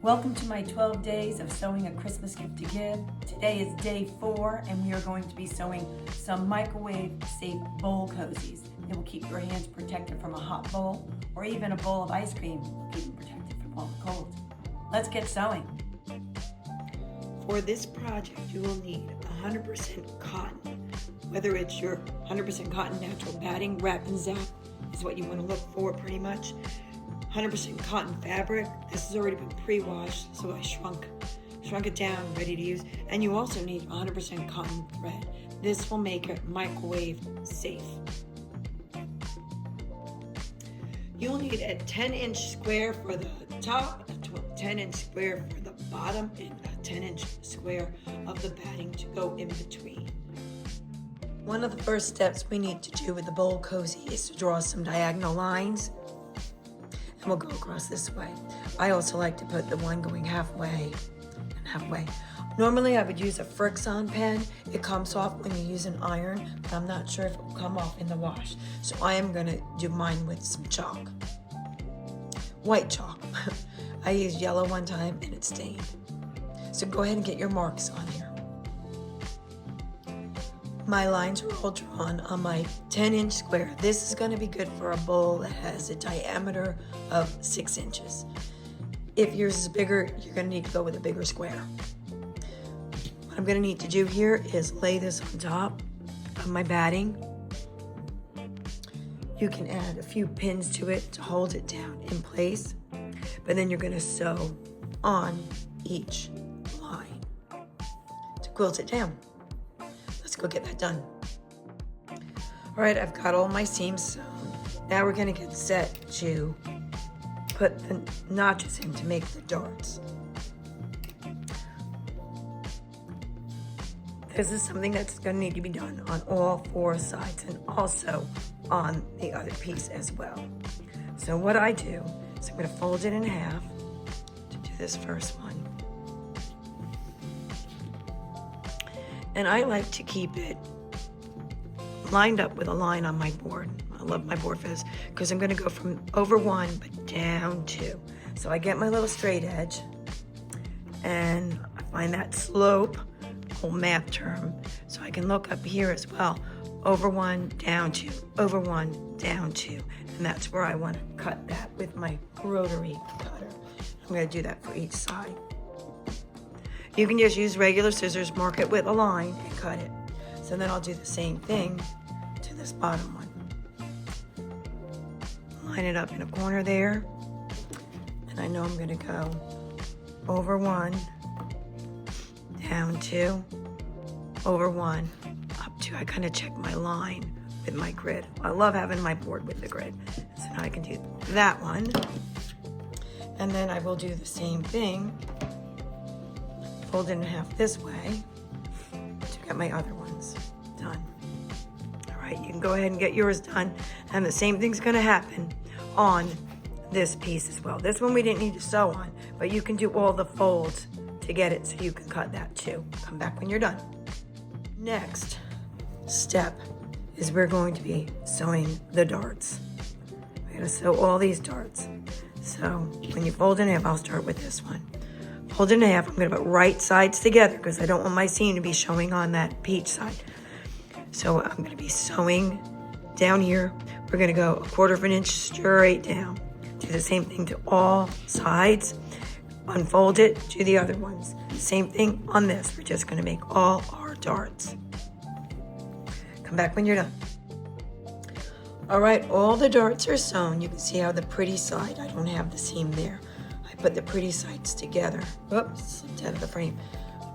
Welcome to my 12 days of sewing a Christmas gift to give. Today is day 4 and we are going to be sewing some microwave safe bowl cozies. It will keep your hands protected from a hot bowl or even a bowl of ice cream, keeping protected from all the cold. Let's get sewing. For this project, you will need 100% cotton. Whether it's your 100% cotton natural batting, wrap and zap is what you want to look for pretty much. 100% cotton fabric. This has already been pre-washed, so I shrunk it down, ready to use. And you also need 100% cotton thread. This will make it microwave safe. You'll need a 10-inch square for the top, a 10-inch square for the bottom, and a 10-inch square of the batting to go in between. One of the first steps we need to do with the bowl cozy is to draw some diagonal lines. And we'll go across this way. I also like to put the one going halfway and halfway. Normally I would use a Frixion pen. It comes off when you use an iron, but I'm not sure if it will come off in the wash. So I am gonna do mine with some chalk. White chalk. I used yellow one time and it stained. So go ahead and get your marks on here. My lines are all drawn on my 10-inch square. This is going to be good for a bowl that has a diameter of 6 inches. If yours is bigger, you're going to need to go with a bigger square. What I'm going to need to do here is lay this on top of my batting. You can add a few pins to it to hold it down in place, but then you're going to sew on each line to quilt it down. Let's go get that done. All right, I've got all my seams sewn. Now we're gonna get set to put the notches in to make the darts. This is something that's gonna need to be done on all 4 sides and also on the other piece as well. So what I do is I'm gonna fold it in half to do this first one. And I like to keep it lined up with a line on my board. I love my board for this because I'm going to go from over 1 but down 2. So I get my little straight edge and I find that slope, whole math term, so I can look up here as well. Over 1, down 2, over 1, down 2. And that's where I want to cut that with my rotary cutter. I'm going to do that for each side. You can just use regular scissors, mark it with a line, and cut it. So then I'll do the same thing to this bottom one. Line it up in a corner there. And I know I'm gonna go over 1, down 2, over 1, up 2. I kind of check my line with my grid. I love having my board with the grid. So now I can do that one. And then I will do the same thing. Fold it in half this way to get my other ones done. All right, you can go ahead and get yours done. And the same thing's gonna happen on this piece as well. This one we didn't need to sew on, but you can do all the folds to get it so you can cut that too. Come back when you're done. Next step is we're going to be sewing the darts. We're gonna sew all these darts. So when you fold in half, I'll start with this one. Fold it in half. I'm going to put right sides together because I don't want my seam to be showing on that peach side. So I'm going to be sewing down here. We're going to go 1/4 inch straight down. Do the same thing to all sides. Unfold it, do the other ones. Same thing on this. We're just going to make all our darts. Come back when you're done. All right, all the darts are sewn. You can see how the pretty side, I don't have the seam there. Put the pretty sides together. Oops, slipped out of the frame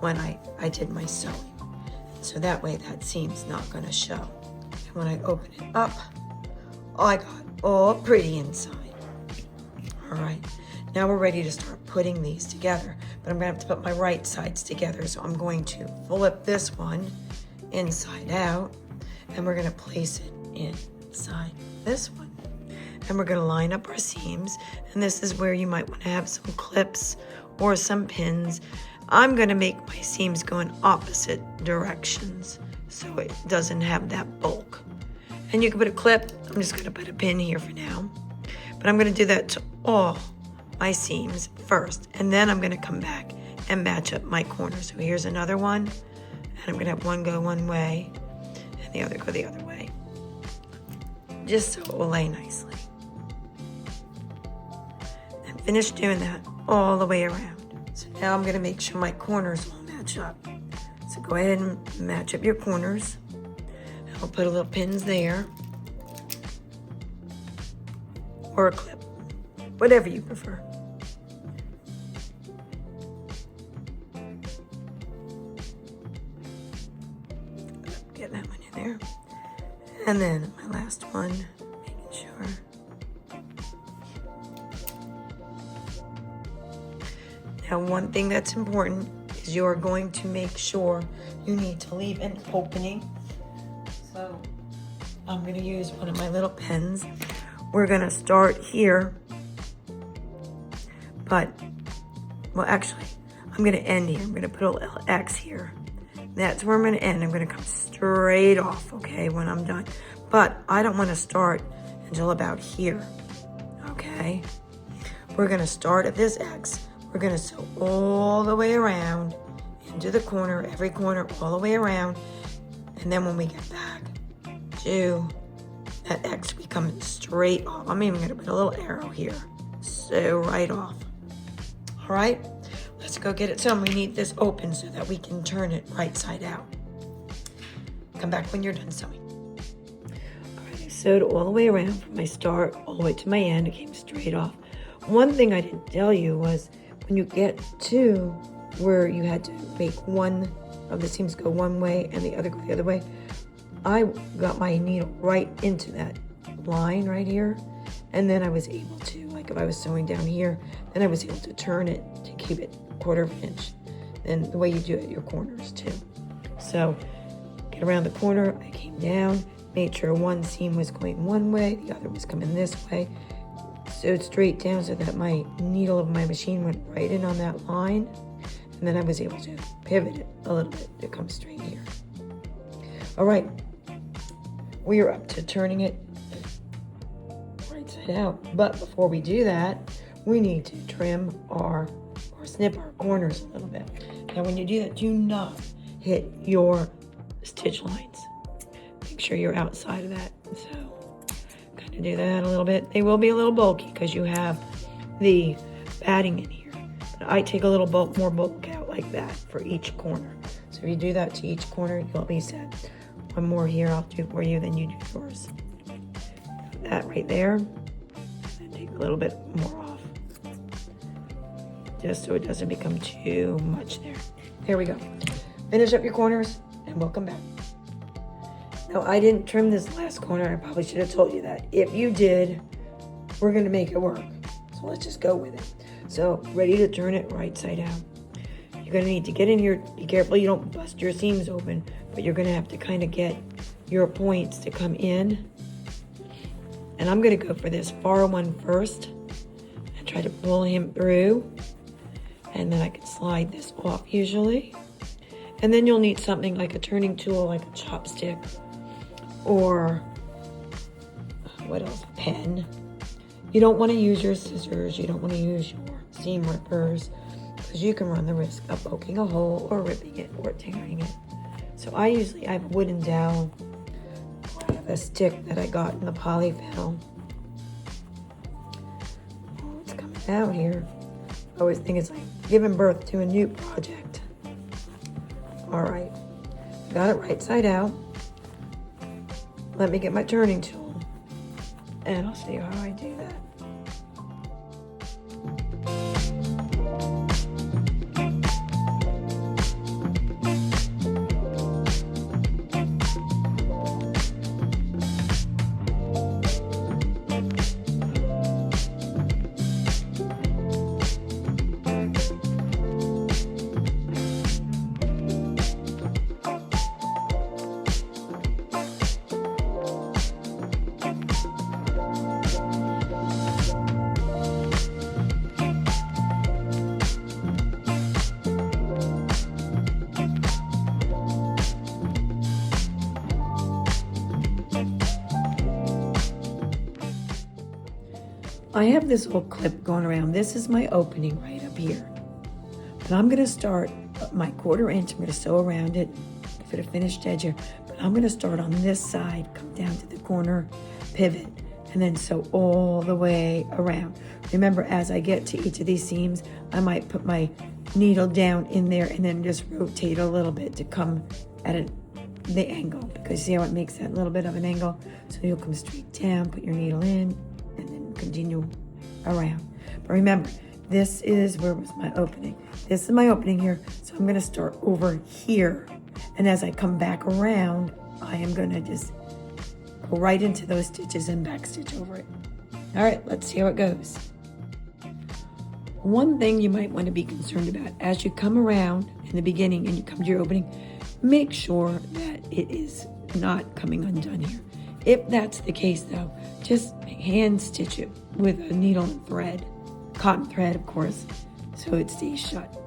when I did my sewing. So that way that seam's not gonna show. And when I open it up, I got all pretty inside. All right, now we're ready to start putting these together, but I'm gonna have to put my right sides together. So I'm going to flip this one inside out and we're gonna place it inside this one. And we're gonna line up our seams. And this is where you might wanna have some clips or some pins. I'm gonna make my seams go in opposite directions so it doesn't have that bulk. And you can put a clip. I'm just gonna put a pin here for now. But I'm gonna do that to all my seams first, and then I'm gonna come back and match up my corners. So here's another one, and I'm gonna have one go one way and the other go the other way, just so it will lay nicely. And finish doing that all the way around. So now I'm gonna make sure my corners all match up. So go ahead and match up your corners. I'll put a little pins there, or a clip, whatever you prefer. Get that one in there. And then my last one, making sure. Now, one thing that's important is you're going to make sure you need to leave an opening. So I'm going to use one of my little pens. We're going to start here, but, well, actually, I'm going to end here. I'm going to put a little X here. That's where I'm going to end. I'm going to come straight off, okay, when I'm done. But I don't want to start until about here, okay? We're going to start at this X. We're going to sew all the way around into the corner, every corner, all the way around. And then when we get back to that X, we come straight off. I'm even going to put a little arrow here. Sew right off. All right, let's go get it sewn. We need this open so that we can turn it right side out. Come back when you're done sewing. All right, I sewed all the way around from my start all the way to my end. It came straight off. One thing I didn't tell you was when you get to where you had to make one of the seams go one way and the other go the other way, I got my needle right into that line right here, and then I was able to, like if I was sewing down here, then I was able to turn it to keep it 1/4 inch. And the way you do it at your corners too. So get around the corner, I came down, made sure one seam was going one way, the other was coming this way, sewed straight down so that my needle of my machine went right in on that line, and then I was able to pivot it a little bit to come straight here. All right, we are up to turning it right side out, but before we do that, we need to trim or snip our corners a little bit. Now when you do that, do not hit your stitch lines. Make sure you're outside of that. So kind of do that a little bit. They will be a little bulky because you have the padding in here. But I take a little more bulk out like that for each corner. So if you do that to each corner, you'll be set. One more here I'll do for you, then you do yours. That right there. And take a little bit more off, just so it doesn't become too much there. There we go. Finish up your corners and we'll come back. Now I didn't trim this last corner. I probably should have told you that. If you did, we're gonna make it work. So let's just go with it. So ready to turn it right side out. You're gonna need to get in here, be careful you don't bust your seams open, but you're gonna have to kind of get your points to come in. And I'm gonna go for this far one first and try to pull him through. And then I can slide this off usually. And then you'll need something like a turning tool, like a chopstick, or what else, a pen. You don't want to use your scissors, you don't want to use your seam rippers, because you can run the risk of poking a hole or ripping it or tearing it. So I have a wooden dowel, or I have a stick that I got in the polyfill. Oh, it's coming out here. I always think it's like giving birth to a new project. All right, got it right side out. Let me get my turning tool and I'll show you how I do that. I have this little clip going around. This is my opening right up here. But I'm gonna start my 1/4 inch, I'm gonna sew around it, give it a finished edge here. But I'm gonna start on this side, come down to the corner, pivot, and then sew all the way around. Remember, as I get to each of these seams, I might put my needle down in there and then just rotate a little bit to come at the angle, because see how it makes that little bit of an angle? So you'll come straight down, put your needle in, and then continue around. But remember, this is where was my opening. This is my opening here, so I'm gonna start over here. And as I come back around, I am gonna just go right into those stitches and back stitch over it. All right, let's see how it goes. One thing you might want to be concerned about as you come around in the beginning and you come to your opening, make sure that it is not coming undone here. If that's the case though, just hand stitch it with a needle and thread, cotton thread of course, so it stays shut.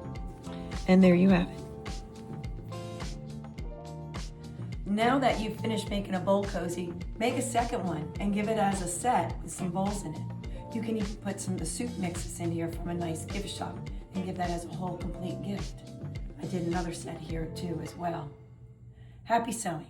And there you have it. Now that you've finished making a bowl cozy, make a second one and give it as a set with some bowls in it. You can even put some of the soup mixes in here from a nice gift shop and give that as a whole complete gift. I did another set here too as well. Happy sewing.